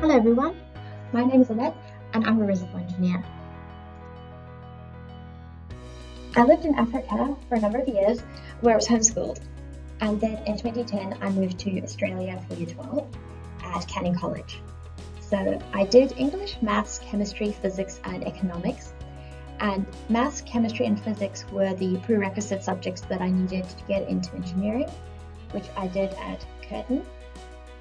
Hello everyone, my name is Annette and I'm a reservoir engineer. I lived in Africa for a number of years where I was homeschooled, and then in 2010 I moved to Australia for year 12 at Canning College. So I did English, maths, chemistry, physics and economics, and maths, chemistry and physics were the prerequisite subjects that I needed to get into engineering, which I did at Curtin.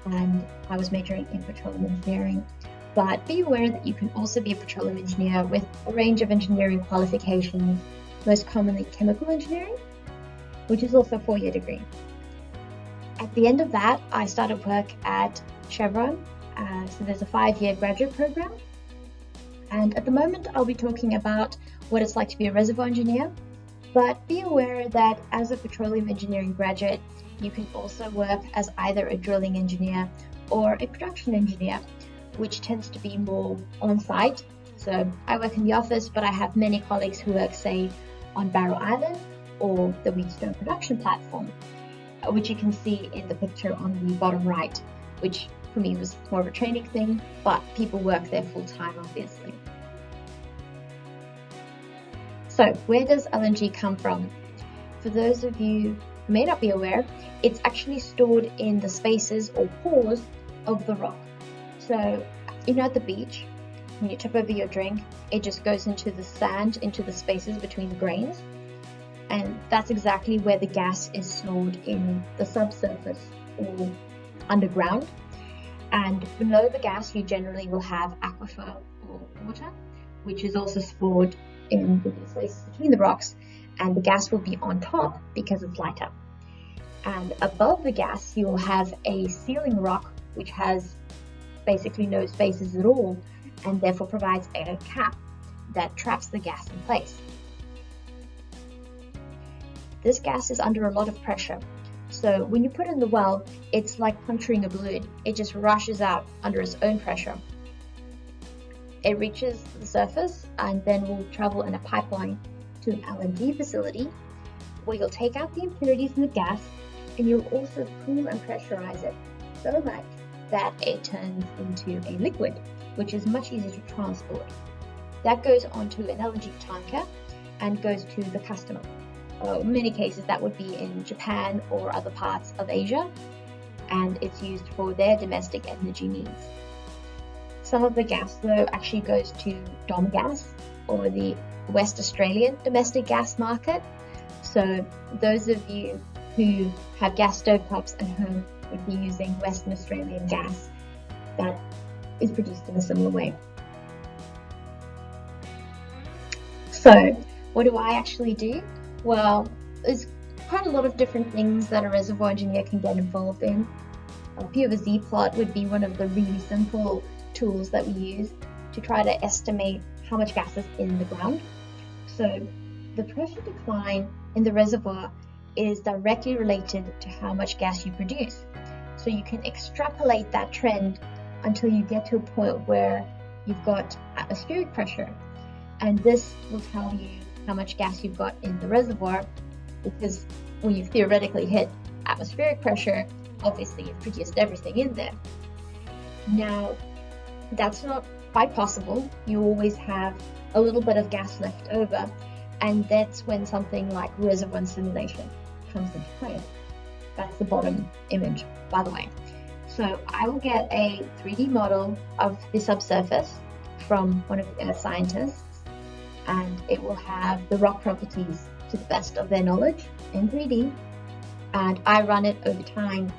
And I was majoring in petroleum engineering. But be aware that you can also be a petroleum engineer with a range of engineering qualifications, most commonly chemical engineering, which is also a 4-year degree. At the end of that, I started work at Chevron. So there's a 5-year graduate program. And at the moment, I'll be talking about what it's like to be a reservoir engineer. But be aware that as a petroleum engineering graduate, you can also work as either a drilling engineer or a production engineer, which tends to be more on-site. So I work in the office, but I have many colleagues who work, say, on Barrow Island or the Wheatstone production platform, which you can see in the picture on the bottom right, which for me was more of a training thing, but people work there full-time, obviously. So where does LNG come from? For those of you who may not be aware, it's actually stored in the spaces or pores of the rock. So, at the beach, when you tip over your drink, it just goes into the sand, into the spaces between the grains. And that's exactly where the gas is stored in the subsurface or underground. And below the gas, you generally will have aquifer or water, which is also stored in the spaces between the rocks. And the gas will be on top because it's lighter. And above the gas, you will have a sealing rock, which has basically no spaces at all, and therefore provides a cap that traps the gas in place. This gas is under a lot of pressure. So when you put it in the well, it's like puncturing a balloon. It just rushes out under its own pressure. It reaches the surface and then will travel in a pipeline to an LNG facility where you'll take out the impurities in the gas, and you'll also cool and pressurize it so much that it turns into a liquid, which is much easier to transport. That goes onto an LNG tanker and goes to the customer. In many cases that would be in Japan or other parts of Asia, and it's used for their domestic energy needs. Some of the gas though actually goes to Dom Gas, or the West Australian domestic gas market. So those of you who have gas stovetops at home would be using Western Australian gas that is produced in a similar way. So what do I actually do? Well, there's quite a lot of different things that a reservoir engineer can get involved in. A view of a Z-plot would be one of the really simple tools that we use to try to estimate how much gas is in the ground. So the pressure decline in the reservoir is directly related to how much gas you produce. So you can extrapolate that trend until you get to a point where you've got atmospheric pressure. And this will tell you how much gas you've got in the reservoir, because when you've theoretically hit atmospheric pressure, obviously you've produced everything in there. Now, that's not quite possible. You always have a little bit of gas left over, and that's when something like reservoir simulation comes into play. That's the bottom image, by the way. So I will get a 3D model of the subsurface from one of the earth scientists, and it will have the rock properties to the best of their knowledge in 3D, and I run it over time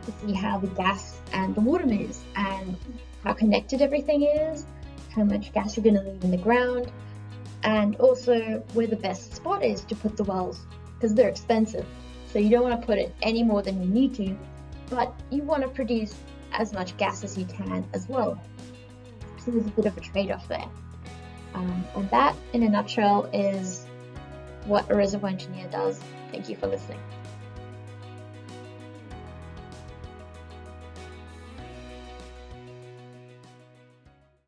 to see how the gas and the water moves and how connected everything is, how much gas you're going to leave in the ground, and also where the best spot is to put the wells, because they're expensive. So you don't want to put it any more than you need to, but you want to produce as much gas as you can as well. So there's a bit of a trade-off there. And that, in a nutshell, is what a reservoir engineer does. Thank you for listening.